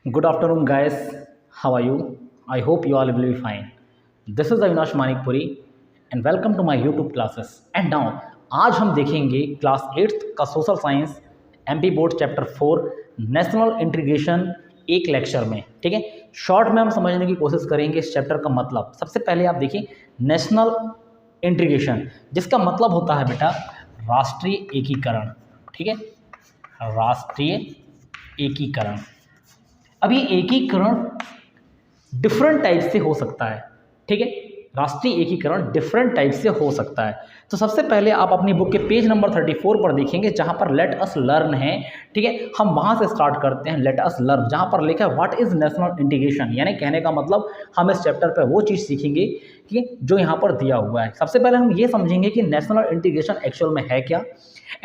Good afternoon, guys. How are you? I hope you all will be fine. This is Avinash Manikpuri and welcome to my YouTube classes. And now आज हम देखेंगे class 8th का social science MP board chapter 4 national integration एक lecture में। ठीक है, short में हम समझने की कोशिश करेंगे इस चैप्टर का मतलब। सबसे पहले आप देखिए नेशनल इंटीग्रेशन, जिसका मतलब होता है बेटा राष्ट्रीय एकीकरण। ठीक है, राष्ट्रीय एकीकरण। अब ये एकीकरण डिफरेंट टाइप से हो सकता है। ठीक है, राष्ट्रीय एकीकरण डिफरेंट टाइप से हो सकता है। तो सबसे पहले आप अपनी बुक के पेज नंबर 34 पर देखेंगे, जहां पर लेट अस लर्न है। ठीक है, हम वहां से स्टार्ट करते हैं। लेट अस लर्न, जहां पर लिखा है व्हाट इज नेशनल इंटीग्रेशन, यानी कहने का मतलब हम इस चैप्टर पर वो चीज़ सीखेंगे कि जो यहाँ पर दिया हुआ है। सबसे पहले हम ये समझेंगे कि नेशनल इंटीग्रेशन एक्चुअल में है क्या,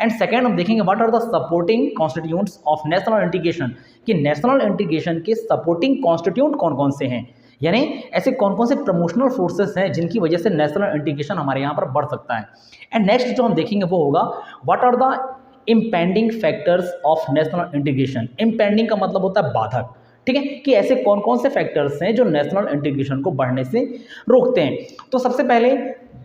एंड सेकेंड हम देखेंगे what are the supporting constituents of national integration, कि नेशनल इंटीग्रेशन के सपोर्टिंग कॉन्स्टिट्यूएंट कौन कौन से हैं, यानी ऐसे कौन कौन से प्रमोशनल फोर्सेस हैं जिनकी वजह से नेशनल इंटीग्रेशन हमारे यहाँ पर बढ़ सकता है। एंड नेक्स्ट जो हम देखेंगे वो होगा what are the impending factors of national integration. Impending का मतलब होता है बाधक। ठीक है, कि ऐसे कौन कौन से फैक्टर्स हैं जो नेशनल इंटीग्रेशन को बढ़ने से रोकते हैं। तो सबसे पहले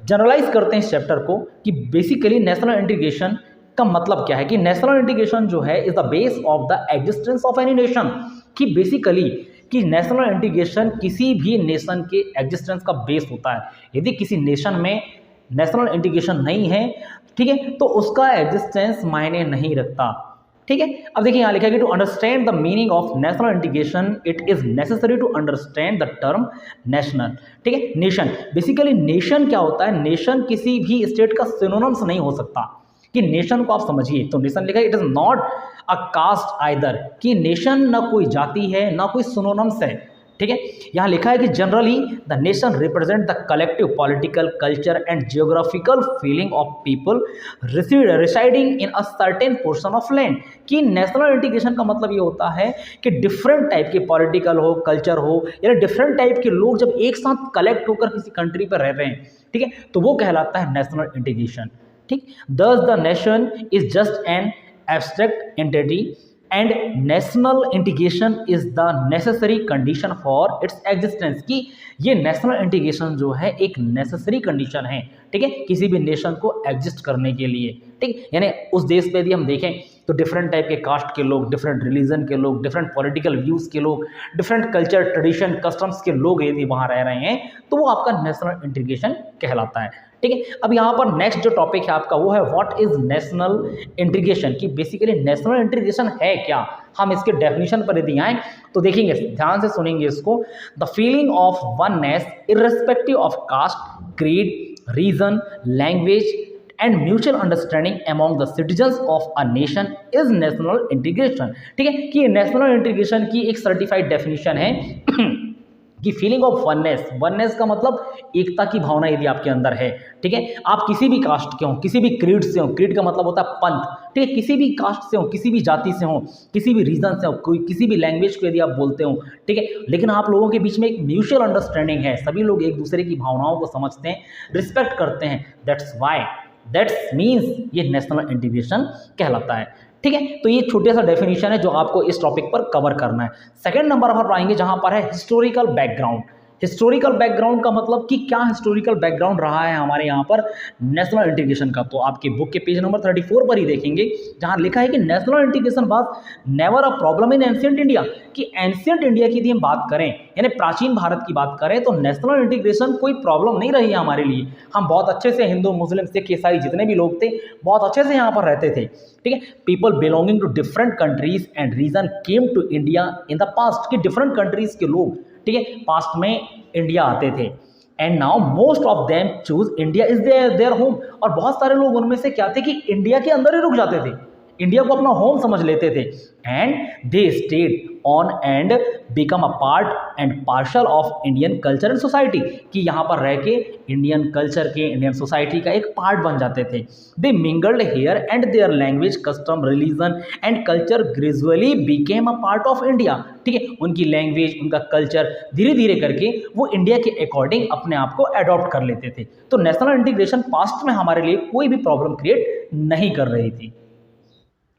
जनरलाइज करते हैं इस चैप्टर को कि बेसिकली नेशनल इंटीग्रेशन का मतलब क्या है। कि नेशनल इंटीग्रेशन जो है is the base of the existence of any nation, कि बेसिकली कि नेशनल इंटीग्रेशन किसी भी नेशन के एग्जिस्टेंस का बेस होता है। यदि किसी नेशन में नेशनल इंटीग्रेशन नहीं है, ठीक है, तो उसका एग्जिस्टेंस मायने नहीं रखता। ठीक है, अब देखिए यहाँ लिखा है कि to understand the meaning of national integration it is necessary to understand the term national. ठीक है, नेशन, बेसिकली नेशन क्या होता है, नेशन किसी भी स्टेट का सिनोनिम्स नहीं हो सकता। कि नेशन को आप समझिए तो नेशन लिखा है it is not a caste either, कि नेशन ना कोई जाति है ना कोई सिनोनिम्स है। ठीक है, यहाँ लिखा है कि generally the nation represent the collective political culture and geographical feeling of people residing in a certain portion of land. कि नेशनल इंटीग्रेशन का मतलब ये होता है कि डिफरेंट टाइप के पॉलिटिकल हो, कल्चर हो, यानी डिफरेंट टाइप के लोग जब एक साथ कलेक्ट होकर किसी कंट्री पर रह रहे हैं, ठीक है, तो वो कहलाता है नेशनल इंटीग्रेशन। ठीक, thus the nation is just an abstract entity and national integration is the necessary condition for its existence। कि ये नेशनल इंटीग्रेशन जो है एक नेसेसरी कंडीशन है, ठीक है, किसी भी नेशन को एग्जिस्ट करने के लिए। ठीक, यानी उस देश पे यदि हम देखें तो डिफरेंट टाइप के कास्ट के लोग, डिफरेंट रिलीजन के लोग, डिफरेंट पॉलिटिकल व्यूज़ के लोग, डिफरेंट कल्चर ट्रेडिशन कस्टम्स के लोग यदि वहाँ रह रहे हैं तो वो आपका नेशनल इंटीग्रेशन कहलाता है। ठीक है, अब यहाँ पर नेक्स्ट जो टॉपिक है आपका वो है व्हाट इज नेशनल इंटीग्रेशन। कि बेसिकली नेशनल इंटीग्रेशन है क्या। हम इसके डेफिनेशन पर यदि आएँ तो देखेंगे, ध्यान से सुनेंगे इसको। The feeling of oneness irrespective of caste, creed, region, language and mutual understanding among the citizens of a nation is national integration. ठीक है, कि नेशनल इंटीग्रेशन की एक सर्टिफाइड डेफिनेशन है कि फीलिंग ऑफ वननेस, वननेस का मतलब एकता की भावना यदि आपके अंदर है। ठीक है, आप किसी भी कास्ट के हो, किसी भी क्रीड से हो, क्रीड का मतलब होता है पंथ। ठीक है, किसी भी कास्ट से हो, किसी भी जाति से हो, किसी भी रीजन से हो, कोई किसी भी लैंग्वेज को यदि आप बोलते हो, ठीक है, लेकिन आप लोगों के बीच में एक म्यूचुअल अंडरस्टैंडिंग है, सभी लोग एक दूसरे की भावनाओं को समझते हैं, रिस्पेक्ट करते हैं, दैट्स मीन्स ये नेशनल इंटीग्रेशन कहलाता है। ठीक है, तो ये छोटा सा डेफिनेशन है जो आपको इस टॉपिक पर कवर करना है। सेकंड नंबर पर आएंगे जहां पर है हिस्टोरिकल बैकग्राउंड। हिस्टोरिकल बैकग्राउंड का मतलब कि क्या हिस्टोरिकल बैकग्राउंड रहा है हमारे यहाँ पर नेशनल इंटीग्रेशन का। तो आपके बुक के पेज नंबर 34 पर ही देखेंगे जहाँ लिखा है कि national integration was never a problem in ancient India. कि एंशिएंट इंडिया की यदि हम बात करें, यानी प्राचीन भारत की बात करें, तो नेशनल इंटीग्रेशन कोई प्रॉब्लम नहीं रही है हमारे लिए। हम बहुत अच्छे से हिंदू, मुस्लिम, सिख, ईसाई जितने भी लोग थे बहुत अच्छे से यहाँ पर रहते थे। ठीक है, people belonging to different countries and region came to India in the past. कि डिफरेंट कंट्रीज के लोग, ठीक है, पास्ट में इंडिया आते थे। And now most of them choose India is their home. और बहुत सारे लोग उनमें से क्या थे कि इंडिया के अंदर ही रुक जाते थे, इंडिया को अपना होम समझ लेते थे। And they stayed on and become a part and parcel of Indian culture and society. कि यहाँ पर रह के इंडियन कल्चर के, इंडियन सोसाइटी का एक पार्ट बन जाते थे। They mingled here and there language, custom, religion and culture gradually became a part of India. ठीक है, उनकी लैंग्वेज, उनका कल्चर धीरे धीरे करके वो इंडिया के अकॉर्डिंग अपने आप को अडॉप्ट कर लेते थे। तो नेशनल इंटीग्रेशन पास्ट में हमारे लिए कोई भी प्रॉब्लम क्रिएट नहीं कर रही थी।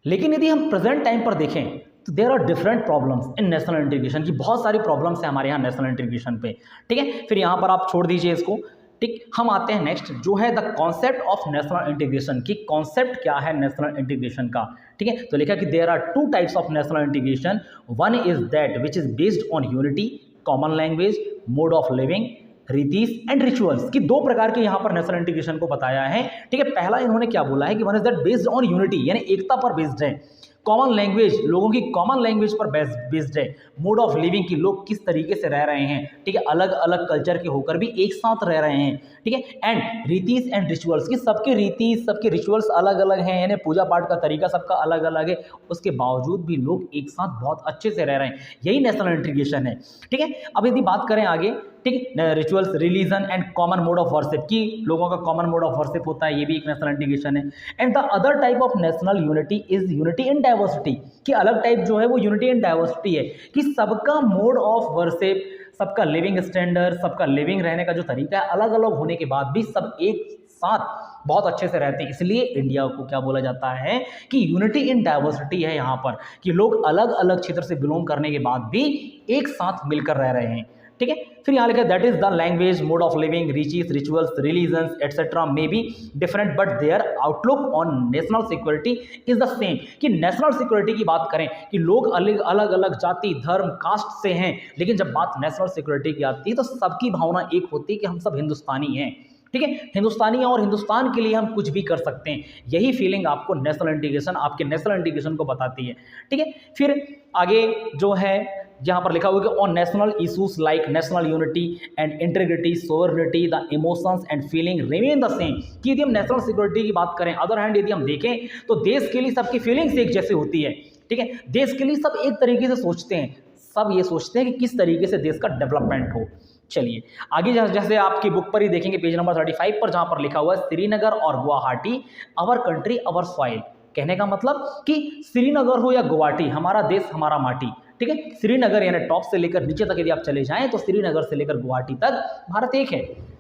लेकिन यदि हम प्रेजेंट टाइम पर देखें तो there are different problems in national integration की, बहुत सारी प्रॉब्लम्स है हमारे यहाँ नेशनल इंटीग्रेशन पे, ठीक है। फिर यहाँ पर आप छोड़ दीजिए इसको, ठीक। हम आते हैं नेक्स्ट जो है the concept of national integration की, कॉन्सेप्ट क्या है नेशनल इंटीग्रेशन का, ठीक है। तो लिखा कि there are two types of national integration, one is that which is based on unity, common language, mode of living, rites and rituals की, दो प्रकार के यहाँ पर नेशनल इंटीग्रेशन को बताया है, ठीक है। पहला इन्होंने क्या बोला है कि one is that based on unity, यानी एकता पर बेस्ड है, कॉमन लैंग्वेज, लोगों की कॉमन लैंग्वेज पर बेस्ड है, मोड ऑफ लिविंग की, लोग किस तरीके से रह रहे हैं, ठीक है, अलग अलग कल्चर के होकर भी एक साथ रह रहे हैं, ठीक है। एंड रीतीस एंड रिचुअल्स की, सबके रीतीस सबके रिचुअल्स अलग अलग हैं, यानी पूजा पाठ का तरीका सबका अलग अलग है, उसके बावजूद भी लोग एक साथ बहुत अच्छे से रह रहे हैं, यही नेशनल इंटीग्रेशन है, ठीक है। अब यदि बात करें आगे, ठीक है, rituals, religion and common mode of worship की, लोगों का कॉमन मोड ऑफ वर्शिप होता है, ये भी एक नेशनल इंटीग्रेशन है। And the other type of national unity is unity in diversity की, अलग टाइप जो है वो यूनिटी इन डाइवर्सिटी है कि सबका मोड ऑफ वर्शिप, सबका लिविंग स्टैंडर्ड, सबका लिविंग रहने का जो तरीका है अलग अलग होने के बाद भी सब एक साथ बहुत अच्छे से रहते हैं, इसलिए इंडिया को क्या बोला जाता है कि यूनिटी इन डाइवर्सिटी है यहाँ पर, कि लोग अलग अलग क्षेत्र से बिलोंग करने के बाद भी एक साथ मिलकर रह रहे हैं, ठीक है। फिर यहाँ लिखा है that is the language, mode of living, riches, rituals, religions etcetera may be different but their outlook on national security is the same, कि नेशनल सिक्योरिटी की बात करें कि लोग अलग अलग अलग जाति, धर्म, कास्ट से हैं, लेकिन जब बात नेशनल सिक्योरिटी की आती है तो सबकी भावना एक होती है कि हम सब हिंदुस्तानी हैं, ठीक है, हिंदुस्तानी हैं और हिंदुस्तान के लिए हम कुछ भी कर सकते हैं, यही फीलिंग आपको नेशनल इंटीग्रेशन, आपके नेशनल इंटीग्रेशन को बताती है, ठीक है। फिर आगे जो है यहाँ पर लिखा हुआ है कि on national issues like national unity and integrity, sovereignty, the emotions and feeling remain the same, कि यदि हम नेशनल सिक्योरिटी की बात करें, अदर हैंड यदि हम देखें तो देश के लिए सबकी फीलिंग्स एक जैसे होती है, ठीक है, देश के लिए सब एक तरीके से सोचते हैं, सब ये सोचते हैं कि किस तरीके से देश का डेवलपमेंट हो। चलिए आगे जैसे आपकी बुक पर ही देखेंगे पेज नंबर 35 पर, जहाँ पर लिखा हुआ है श्रीनगर और Guwahati our country our soil, कहने का मतलब कि श्रीनगर हो या गुवाहाटी, हमारा देश हमारा माटी, ठीक है। श्रीनगर यानी टॉप से लेकर नीचे तक यदि आप चले जाएं तो श्रीनगर से लेकर गुवाहाटी तक भारत एक है।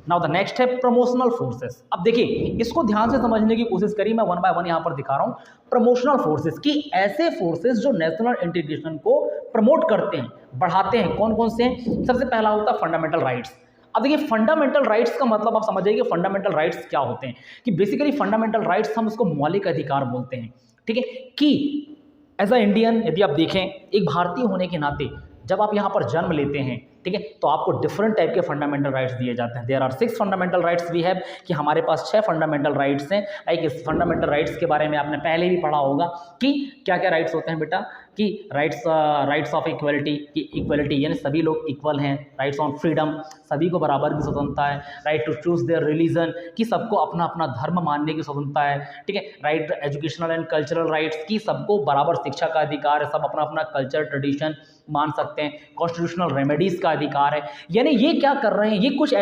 नाउ द नेक्स्ट है प्रमोशनल फोर्सेस। अब देखिए इसको ध्यान से समझने की कोशिश करिए, मैं वन बाय वन यहाँ पर दिखा रहा हूँ। प्रमोशनल फोर्सेस की ऐसे फोर्सेस जो नेशनल इंटीग्रेशन को प्रमोट करते हैं, बढ़ाते हैं, कौन कौन से हैं? सबसे पहला होता है फंडामेंटल राइट्स। अब देखिए फंडामेंटल राइट्स का मतलब आप समझ जाइए कि फंडामेंटल राइट्स क्या होते हैं, कि बेसिकली फंडामेंटल राइट्स हम उसको मौलिक अधिकार बोलते हैं, ठीक है। कि एज अ इंडियन यदि आप देखें, एक भारतीय होने के नाते जब आप यहाँ पर जन्म लेते हैं, ठीक है, तो आपको डिफरेंट टाइप के फंडामेंटल राइट्स दिए जाते हैं। There are 6 fundamental rights we have, कि हमारे पास 6 फंडामेंटल राइट्स हैं। लाइक इस फंडामेंटल राइट्स के बारे में आपने पहले भी पढ़ा होगा कि क्या क्या राइट्स होते हैं बेटा, कि राइट्स ऑफ इक्वलिटी, कि इक्वलिटी यानी सभी लोग इक्वल हैं, राइट्स ऑन फ्रीडम, सभी को बराबर की स्वतंत्रता है, right to choose their religion, कि सबको अपना अपना धर्म मानने की स्वतंत्रता है, ठीक है, right educational and cultural rights, की सबको बराबर शिक्षा का अधिकार है, सब अपना अपना कल्चर ट्रेडिशन मान सकते हैं, कॉन्स्टिट्यूशनल रेमेडीज़ का अधिकार है। यानी ये क्या कर रहे हैं, ये कुछ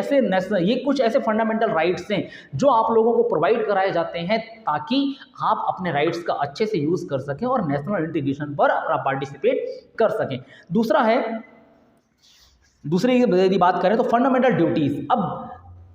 ऐसे फंडामेंटल राइट्स हैं जो आप लोगों को प्रोवाइड कराए जाते हैं ताकि आप अपने राइट्स का अच्छे से यूज़ कर सकें और नेशनल इंटीग्रेशन पर अपना पार्टिसिपेट कर सकें। दूसरी यदि बात करें तो फंडामेंटल ड्यूटीज़। अब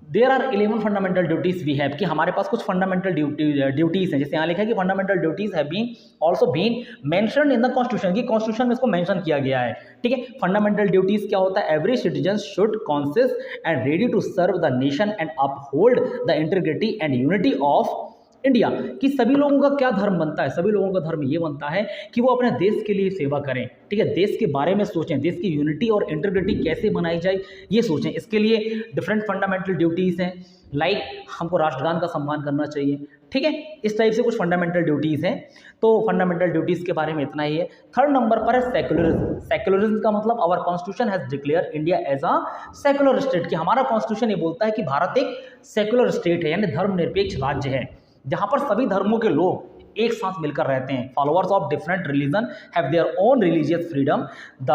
there are 11 fundamental duties we have, कि हमारे पास कुछ फंडामेंटल ड्यूटीज़ हैं, जैसे यहाँ लिखा है कि fundamental duties have been also been mentioned in the constitution, की कॉन्स्टिट्यूशन में इसको मेंशन किया गया है, ठीक है। फंडामेंटल ड्यूटीज़ क्या होता है? Every citizen should conscious and ready to serve the nation and uphold the integrity and unity of India, कि सभी लोगों का क्या धर्म बनता है? सभी लोगों का धर्म ये बनता है कि वो अपने देश के लिए सेवा करें, ठीक है, देश के बारे में सोचें, देश की यूनिटी और इंटीग्रिटी कैसे बनाई जाए ये सोचें। इसके लिए डिफरेंट फंडामेंटल ड्यूटीज़ हैं, लाइक हमको राष्ट्रगान का सम्मान करना चाहिए, ठीक है, इस टाइप से कुछ फंडामेंटल ड्यूटीज़ हैं। तो फंडामेंटल ड्यूटीज़ के बारे में इतना ही है। थर्ड नंबर पर है सेक्युलरिज्म। सेक्युलरिज्म का मतलब our constitution has declare India as a secular state, कि हमारा कॉन्स्टिट्यूशन ये बोलता है कि भारत एक सेक्युलर स्टेट है, यानी धर्मनिरपेक्ष राज्य है जहाँ पर सभी धर्मों के लोग एक साथ मिलकर रहते हैं। Followers of different religion have their own religious freedom. The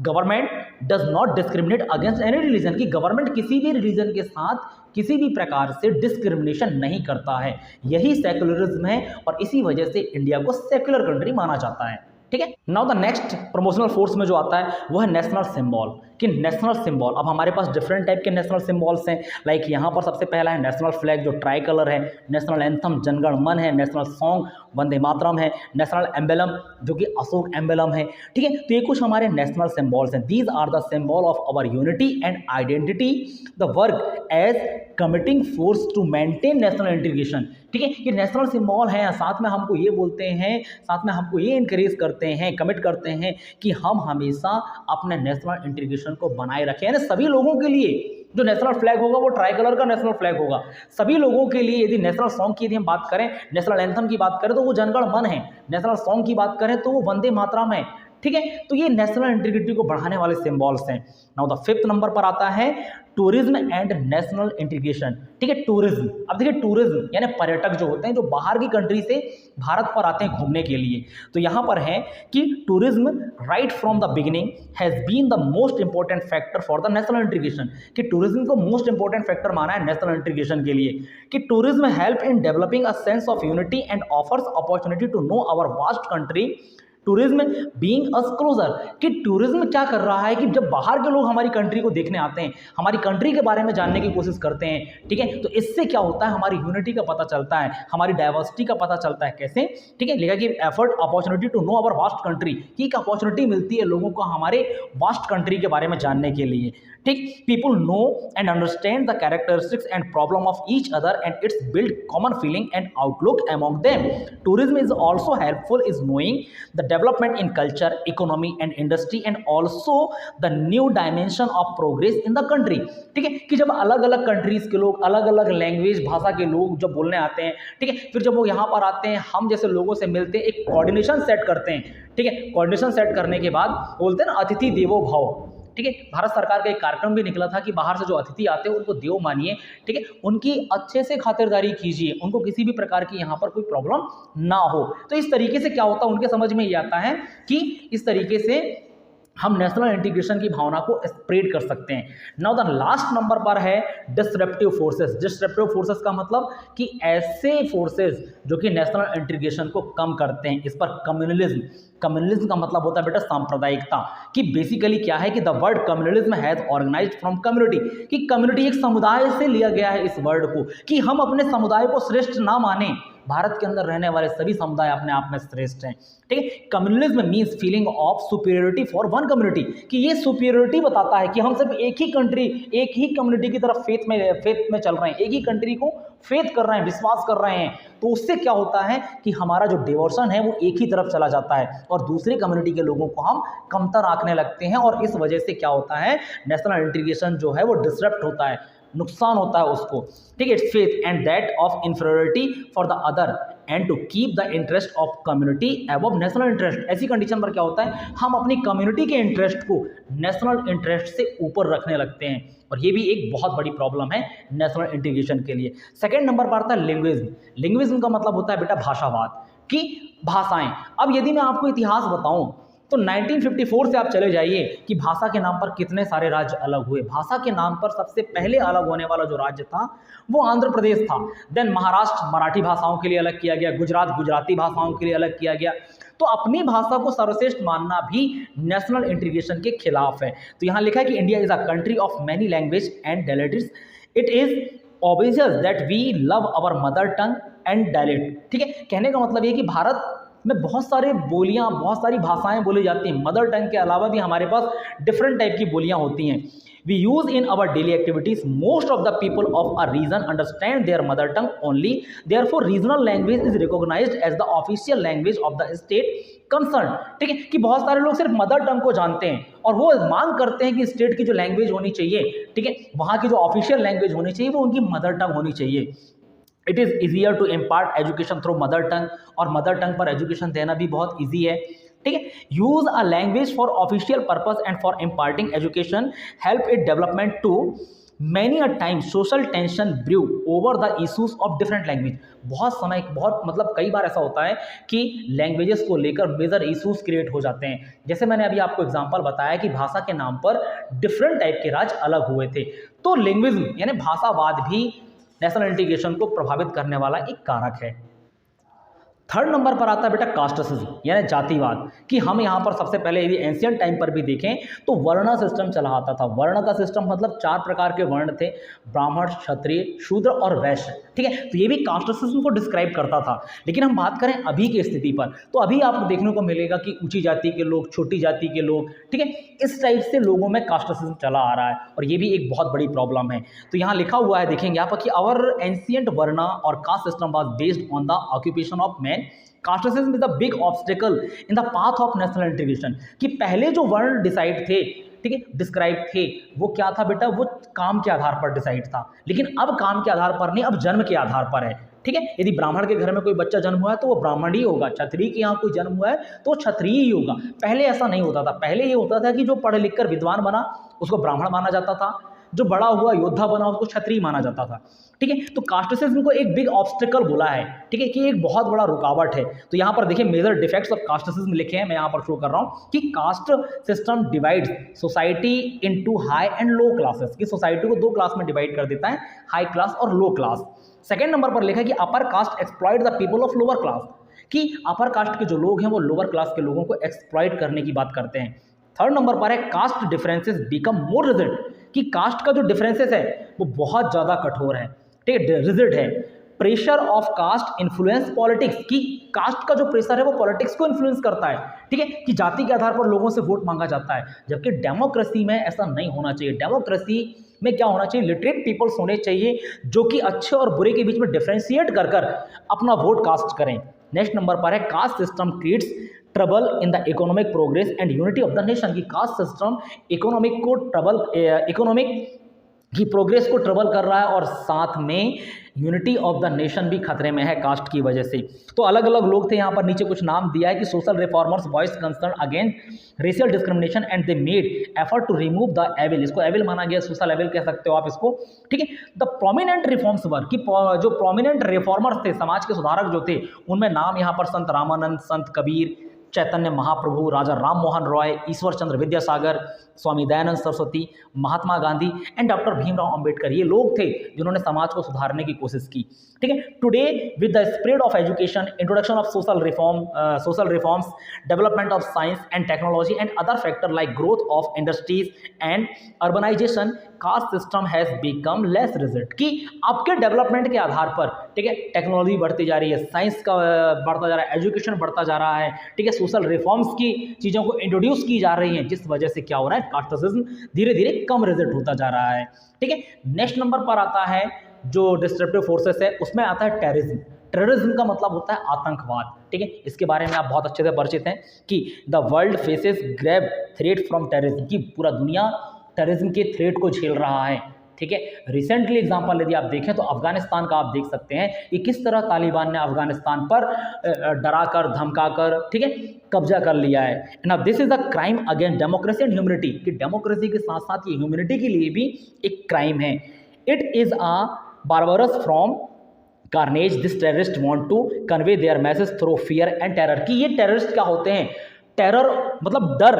government does not discriminate against any religion, की गवर्नमेंट किसी भी रिलीजन के साथ किसी भी प्रकार से डिस्क्रिमिनेशन नहीं करता है। यही सेक्युलरिज्म है और इसी वजह से इंडिया को सेक्युलर कंट्री माना जाता है, ठीक है। Now the next promotional force में जो आता है वो है नेशनल सिंबल। कि नेशनल सिंबल, अब हमारे पास डिफरेंट टाइप के नेशनल सिंबल्स हैं। लाइक यहाँ पर सबसे पहला है नेशनल फ्लैग जो ट्राई कलर है, नेशनल एंथम जनगण मन है, नेशनल सॉन्ग वंदे मातरम है, नेशनल एम्बलम जो कि अशोक एम्बलम है। ठीक है, तो ये कुछ हमारे नेशनल सिंबल्स हैं। These are the symbol of our unity and identity, the work as committing force to maintain national integration. ठीक है, ये नेशनल सिंबल हैं, साथ में हमको ये बोलते हैं, साथ में हमको ये इनकरेज करते हैं, कमिट करते हैं कि हम हमेशा अपने नेशनल इंटीग्रेशन को बनाए रखें। यानी सभी लोगों के लिए जो नेशनल फ्लैग होगा वो ट्राई कलर का नेशनल फ्लैग होगा। सभी लोगों के लिए, यदि नेशनल सॉन्ग की यदि हम बात करें, नेशनल एंथम की बात करें तो वो जनगण मन है, नेशनल सॉन्ग की बात करें तो वो वंदे मातरम है। ठीक है, तो ये नेशनल इंटीग्रिटी को बढ़ाने वाले सिंबल्स हैं। नाउ द 5th नंबर पर आता है टूरिज्म एंड नेशनल इंटीग्रेशन। ठीक है, टूरिज्म, अब देखिए टूरिज्म यानी पर्यटक जो होते हैं जो बाहर की कंट्री से भारत पर आते हैं घूमने के लिए, तो यहाँ पर है कि tourism right from the beginning has been the most important factor for the national integration. कि टूरिज्म को मोस्ट इंपॉर्टेंट फैक्टर माना है नेशनल इंटीग्रेशन के लिए। कि tourism help in developing a sense of unity and offers opportunity to know our vast country, tourism being us closer. कि tourism क्या कर रहा है कि जब बाहर के लोग हमारी कंट्री को देखने आते हैं, हमारी कंट्री के बारे में जानने की कोशिश करते हैं, ठीक है, तो इससे क्या होता है, हमारी यूनिटी का पता चलता है, हमारी डाइवर्सिटी का पता चलता है। कैसे? ठीक है, लिखा कि effort opportunity to know our vast country, कि एक अपॉर्चुनिटी मिलती है लोगों को हमारे वास्ट कंट्री के बारे में जानने के लिए। ठीक, people know and understand the characteristics and problem of each other and it's build common feeling and outlook among them. Tourism is also helpful is knowing the development in culture, economy and industry and also the new dimension of progress in the country. ठीक है, कि जब अलग अलग countries के लोग, अलग अलग लैंग्वेज भाषा के लोग जब बोलने आते हैं, ठीक है, फिर जब वो यहाँ पर आते हैं, हम जैसे लोगों से मिलते हैं, एक कोऑर्डिनेशन सेट करते हैं। ठीक है, कोऑर्डिनेशन सेट करने के बाद बोलते हैं ना अतिथि देवो भव। ठीक है, भारत सरकार का एक कार्यक्रम भी निकला था कि बाहर से जो अतिथि आते हैं उनको देव मानिए। ठीक है, उनकी अच्छे से खातिरदारी कीजिए, उनको किसी भी प्रकार की यहाँ पर कोई प्रॉब्लम ना हो। तो इस तरीके से क्या होता है, उनके समझ में ये आता है कि इस तरीके से हम नेशनल इंटीग्रेशन की भावना को स्प्रेड कर सकते हैं। नाउ द लास्ट नंबर पर है डिसरप्टिव फोर्सेस। डिसरप्टिव फोर्सेस का मतलब कि ऐसे फोर्सेस जो कि नेशनल इंटीग्रेशन को कम करते हैं। इस पर कम्युनलिज्म, कम्युनलिज्म का मतलब होता है बेटा सांप्रदायिकता। कि बेसिकली क्या है कि the word communalism has organised from community, कि कम्युनिटी एक समुदाय से लिया गया है इस वर्ड को, कि हम अपने समुदाय को श्रेष्ठ ना माने, भारत के अंदर रहने वाले सभी समुदाय अपने आप में श्रेष्ठ हैं। ठीक है, communalism means feeling of superiority for one community, कि ये सुपीरियरिटी बताता है कि हम सिर्फ एक ही कंट्री, एक ही कम्युनिटी की तरफ फेथ में चल रहे हैं, एक ही कंट्री को फेथ कर रहे हैं, विश्वास कर रहे हैं। तो उससे क्या होता है कि हमारा जो डिवोर्सन है वो एक ही तरफ चला जाता है और दूसरी कम्युनिटी के लोगों को हम कमतर आंकने लगते हैं, और इस वजह से क्या होता है, नेशनल इंटीग्रेशन जो है वो डिसरप्ट होता है, नुकसान होता है उसको। ठीक है, it's faith and that of inferiority for the other and to keep the interest of community above national interest. ऐसी कंडीशन पर क्या होता है, हम अपनी कम्युनिटी के इंटरेस्ट को नेशनल इंटरेस्ट से ऊपर रखने लगते हैं, और ये भी एक बहुत बड़ी प्रॉब्लम है नेशनल इंटीग्रेशन के लिए। सेकेंड नंबर पर आता है लिंग्विज्म। लिंग्विज्म का मतलब होता है बेटा भाषावाद, कि भाषाएं। अब यदि मैं आपको इतिहास बताऊं तो 1954 से आप चले जाइए कि भाषा के नाम पर कितने सारे राज्य अलग हुए। भाषा के नाम पर सबसे पहले अलग होने वाला जो राज्य था वो आंध्र प्रदेश था। देन महाराष्ट्र मराठी भाषाओं के लिए अलग किया गया, गुजरात गुजराती भाषाओं के लिए अलग किया गया। तो अपनी भाषा को सर्वश्रेष्ठ मानना भी नेशनल इंटीग्रेशन के खिलाफ है। तो यहाँ लिखा है कि India is a country of many language and dialects, it is obvious that we love our mother tongue and dialect. ठीक है, कहने का मतलब ये कि भारत में बहुत सारे बोलियां, बहुत सारी भाषाएं बोली जाती हैं। मदर टंग के अलावा भी हमारे पास डिफरेंट टाइप की बोलियां होती हैं। We use in our daily activities, most of the people of a region understand their mother tongue only, therefore regional language is recognised as the official language of the state concern. ठीक है, कि बहुत सारे लोग सिर्फ mother tongue को जानते हैं और वो मांग करते हैं कि स्टेट की जो लैंग्वेज होनी चाहिए, ठीक है, वहाँ की जो ऑफिशियल लैंग्वेज होनी चाहिए वो उनकी मदर टंग होनी चाहिए। It is easier to impart education through mother tongue, और मदर टंग पर एजुकेशन देना भी बहुत ईजी है। ठीक है, use a language for official purpose and for imparting education help it development to many a time social tension brew over the issues of different language. बहुत समय, बहुत मतलब कई बार ऐसा होता है कि लैंग्वेजेस को लेकर मेजर इशूज क्रिएट हो जाते हैं। जैसे मैंने अभी आपको एग्जांपल बताया कि भाषा के नाम पर डिफरेंट टाइप के राज्य अलग हुए थे। तो लिंग्विज्म यानी भाषावाद भी नेशनल इंटीग्रेशन को प्रभावित करने वाला एक कारक है। थर्ड नंबर पर आता है बेटा कास्टिज्म यानी जातिवाद, कि हम यहाँ पर सबसे पहले यदि एंशियंट टाइम पर भी देखें तो वर्ण सिस्टम चला आता था। वर्ण का सिस्टम मतलब 4 प्रकार के वर्ण थे, ब्राह्मण, क्षत्रिय, शूद्र और वैश्य, ठीक है। तो ये भी कास्टिज्म को डिस्क्राइब करता था। लेकिन हम बात करें अभी की स्थिति पर, तो अभी आपको देखने को मिलेगा कि ऊंची जाति के लोग, छोटी जाति के लोग, ठीक है, इस टाइप से लोगों में कास्टिज्म चला आ रहा है और ये भी एक बहुत बड़ी प्रॉब्लम है। तो यहाँ लिखा हुआ है, देखेंगे यहाँ पर कि आवर एंशियंट वर्ण और caste system was based on the occupation of man. Casteism is the big obstacle in the path of national integration, कि पहले जो वर्ण डिसाइड थे, ठीक है, डिस्क्राइब थे, वो क्या था बेटा, वो काम के आधार पर डिसाइड था। लेकिन अब काम के आधार पर नहीं, अब जन्म के आधार पर है, ठीक है। यदि ब्राह्मण के घर में कोई बच्चा जन्म हुआ है तो वो ब्राह्मण ही होगा, क्षत्रिय के यहाँ कोई जन्म हुआ है तो क्षत्रिय ही होगा। पहले ऐसा नहीं होता था। पहले ये होता था कि जो पढ़ लिख कर विद्वान बना उसको ब्राह्मण माना जाता था, जो बड़ा हुआ योद्धा बना उसको क्षत्रिय माना जाता था, ठीक है। तो कास्टिज्म को एक बिग ऑब्स्टिकल बोला है, ठीक है, कि एक बहुत बड़ा रुकावट है। तो यहाँ पर देखिए मेजर डिफेक्ट्स ऑफ कास्टिज्म लिखे हैं, मैं यहाँ पर शो कर रहा हूँ कि caste system divides society into high and low classes, कि सोसाइटी को 2 क्लास में डिवाइड कर देता है, हाई क्लास और लो क्लास। सेकेंड नंबर पर लिखा है कि upper caste exploit the people of lower class, कि अपर कास्ट के जो लोग हैं वो लोअर क्लास के लोगों को एक्सप्लॉइट करने की बात करते हैं। थर्ड नंबर पर है caste differences become more rigid, कि कास्ट का जो डिफरेंसेस है वो बहुत ज़्यादा कठोर है, ठीक है, रिजिड है। Pressure of caste influence politics, कि कास्ट का जो प्रेशर है वो पॉलिटिक्स को इन्फ्लुएंस करता है, ठीक है, कि जाति के आधार पर लोगों से वोट मांगा जाता है। जबकि डेमोक्रेसी में ऐसा नहीं होना चाहिए। डेमोक्रेसी में क्या होना चाहिए, लिटरेट पीपल्स होने चाहिए जो कि अच्छे और बुरे के बीच में डिफ्रेंशिएट कर कर अपना वोट कास्ट करें। नेक्स्ट नंबर पर है caste system creates trouble in the economic progress and unity of the nation, की कास्ट सिस्टम इकोनॉमिक की प्रोग्रेस को ट्रबल कर रहा है और साथ में यूनिटी ऑफ द नेशन भी खतरे में है कास्ट की वजह से। तो अलग अलग लोग थे, यहाँ पर नीचे कुछ नाम दिया है कि social reformers voice concern against racial discrimination and they made effort to remove the evil, इसको एविल माना गया, सोशल एविल कह सकते हो आप इसको, ठीक है। द प्रोमिनेंट रिफॉर्म्स वर, कि जो प्रोमिनेंट रिफॉर्मर्स थे, समाज के सुधारक जो थे, उनमें नाम यहाँ पर संत रामानंद, संत कबीर, चैतन्य महाप्रभु, राजा राम मोहन रॉय, ईश्वर चंद्र विद्यासागर, स्वामी दयानंद सरस्वती, महात्मा गांधी एंड डॉक्टर भीमराव अंबेडकर, ये लोग थे जिन्होंने समाज को सुधारने की कोशिश की, ठीक है। Today with the spread of education, introduction of social reforms, development of science and technology and other factor like growth of industries and urbanisation, caste system has become less rigid, कि आपके डेवलपमेंट के आधार पर, ठीक है, technology बढ़ती जा रही है, साइंस का बढ़ता जा रहा है, एजुकेशन बढ़ता जा रहा है, ठीक है, सोशल रिफॉर्म्स की चीज़ों को इंट्रोड्यूस की जा रही हैं, जिस वजह से क्या हो रहा है, कास्टिज्म धीरे धीरे कम रिजिड होता जा रहा है, ठीक है। नेक्स्ट नंबर पर आता है जो डिस्ट्रप्टिव फोर्सेस है, उसमें आता है टेररिज्म। टेररिज्म का मतलब होता है आतंकवाद, ठीक है, इसके बारे में आप बहुत अच्छे से परिचित हैं कि the world faces grave threat from terrorism, की पूरा दुनिया टेररिज्म के थ्रेट को झेल रहा है, ठीक है। रिसेंटली एग्जांपल यदि आप देखें तो अफगानिस्तान का आप देख सकते हैं कि किस तरह तालिबान ने अफगानिस्तान पर डराकर धमकाकर, ठीक है, कब्जा कर लिया है। And this is a crime against democracy and humanity, कि डेमोक्रेसी के साथ साथ ये ह्यूमनिटी के लिए भी एक क्राइम है। It is a barbarous from carnage this terrorist want to convey their message through fear and terror, कि ये टेररिस्ट क्या होते हैं, टेरर मतलब डर,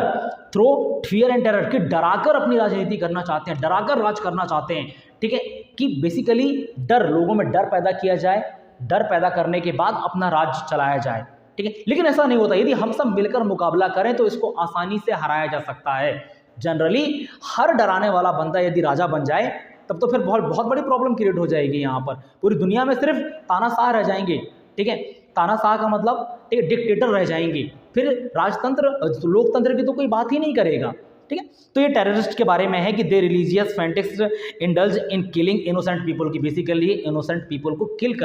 थ्रो फियर एंड टेरर, कि डराकर अपनी राजनीति करना चाहते हैं, डराकर राज करना चाहते हैं, ठीक है, कि बेसिकली डर, लोगों में डर पैदा किया जाए, डर पैदा करने के बाद अपना राज चलाया जाए, ठीक है। लेकिन ऐसा नहीं होता, यदि हम सब मिलकर मुकाबला करें तो इसको आसानी से हराया जा सकता है। जनरली हर डराने वाला बंदा यदि राजा बन जाए तब तो फिर बहुत बड़ी प्रॉब्लम क्रिएट हो जाएगी। यहाँ पर पूरी दुनिया में सिर्फ तानाशाह रह जाएंगे, ठीक है, तानाशाह का मतलब, ठीक है, डिक्टेटर रह जाएंगे, फिर राजतंत्र लोकतंत्र की तो कोई बात ही नहीं करेगा, ठीक है। तो ये टेररिस्ट के बारे में है कि they religious fanatics indulge in killing innocent people, की बेसिकली इनोसेंट पीपल को किल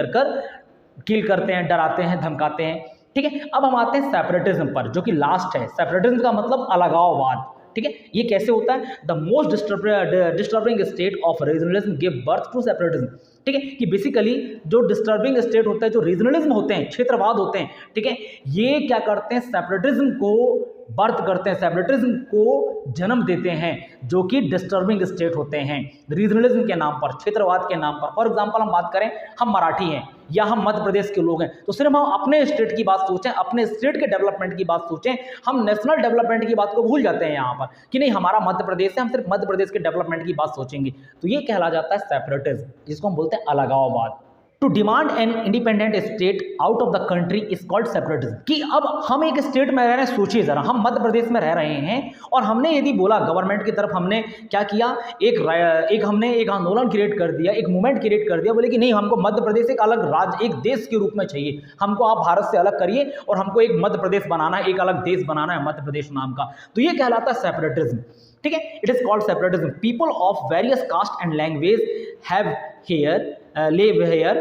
करते हैं, डराते हैं, धमकाते हैं, ठीक है। अब हम आते हैं सेपरेटिज्म पर, जो कि लास्ट है। सेपरेटिज्म का मतलब अलगाववाद, ठीक है। ये कैसे होता है, the most disturbing state of regionalism give birth to separatism, ठीक है, कि बेसिकली जो डिस्टर्बिंग स्टेट होता है, जो रीजनलिज्म होते हैं, क्षेत्रवाद होते हैं, ठीक है, ये क्या करते हैं, सेपरेटिज्म को बर्थ करते हैं, सेपरेटिज्म को जन्म देते हैं, जो कि डिस्टर्बिंग स्टेट होते हैं रीजनलिज्म के नाम पर, क्षेत्रवाद के नाम पर। फॉर एग्जांपल हम बात करें, हम मराठी हैं या हम मध्य प्रदेश के लोग हैं, तो सिर्फ हम अपने स्टेट की बात सोचें, अपने स्टेट के डेवलपमेंट की बात सोचें, हम नेशनल डेवलपमेंट की बात को भूल जाते हैं यहाँ पर कि नहीं हमारा मध्य प्रदेश है, हम सिर्फ मध्य प्रदेश के डेवलपमेंट की बात सोचेंगे, तो ये कहला जाता है सेपरेटिज्म, जिसको हम बोलते हैं अलगाववाद। To demand an independent state out of the country is called separatism. कि अब हम एक स्टेट में रह रहे हैं, सोचिए जरा, हम मध्य प्रदेश में रह रहे हैं और हमने यदि बोला गवर्नमेंट की तरफ, हमने क्या किया, हमने एक आंदोलन क्रिएट कर दिया, एक मूवमेंट क्रिएट कर दिया, बोले कि नहीं हमको मध्य प्रदेश एक अलग राज्य, एक देश के रूप में चाहिए, हमको आप भारत से अलग करिए और हमको एक मध्य प्रदेश बनाना है, एक अलग देश बनाना है मध्य प्रदेश नाम का। तो ये कहलाता है सेपरेटिज्म, ठीक है। It is called separatism. People of various caste and language have live here,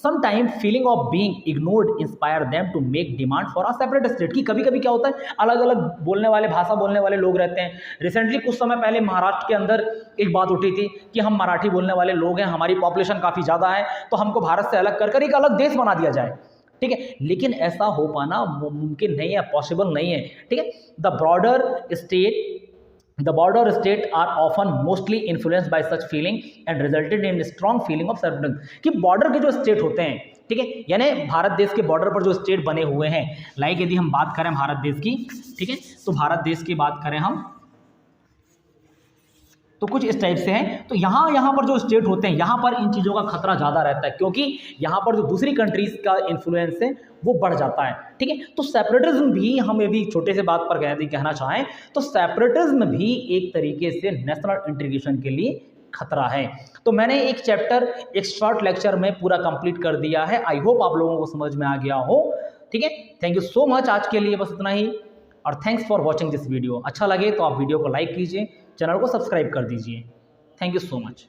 sometime feeling of being ignored inspire them to make demand for a separate state। कि कभी कभी क्या होता है, अलग अलग बोलने वाले, भाषा बोलने वाले लोग रहते हैं। रिसेंटली कुछ समय पहले महाराष्ट्र के अंदर एक बात उठी थी कि हम मराठी बोलने वाले लोग हैं, हमारी पॉपुलेशन काफ़ी ज़्यादा है, तो हमको भारत से अलग कर कर एक अलग देश बना दिया जाए, ठीक है। लेकिन ऐसा हो पाना मुमकिन नहीं है, पॉसिबल नहीं है, ठीक है। The border states are often mostly influenced by such feeling and resulted in strong feeling of separatism। कि बॉर्डर के जो स्टेट होते हैं, ठीक है, यानी भारत देश के बॉर्डर पर जो स्टेट बने हुए हैं, लाइक यदि हम बात करें भारत देश की, ठीक है, तो भारत देश की बात करें हम तो कुछ इस टाइप से हैं। तो यहाँ पर जो स्टेट होते हैं, यहाँ पर इन चीज़ों का खतरा ज़्यादा रहता है, क्योंकि यहाँ पर जो दूसरी कंट्रीज़ का इन्फ्लुएंस है वो बढ़ जाता है, ठीक है। तो सेपरेटिज्म भी, हम यदि छोटे से बात पर कहना चाहें तो सेपरेटिज्म भी एक तरीके से नेशनल इंटीग्रेशन के लिए खतरा है। तो मैंने एक चैप्टर एक शॉर्ट लेक्चर में पूरा कंप्लीट कर दिया है। आई होप आप लोगों को समझ में आ गया हो, ठीक है। थैंक यू सो मच, आज के लिए बस इतना ही, और thanks for watching this video. अच्छा लगे तो आप वीडियो को लाइक कीजिए, चैनल को सब्सक्राइब कर दीजिए। Thank you so much.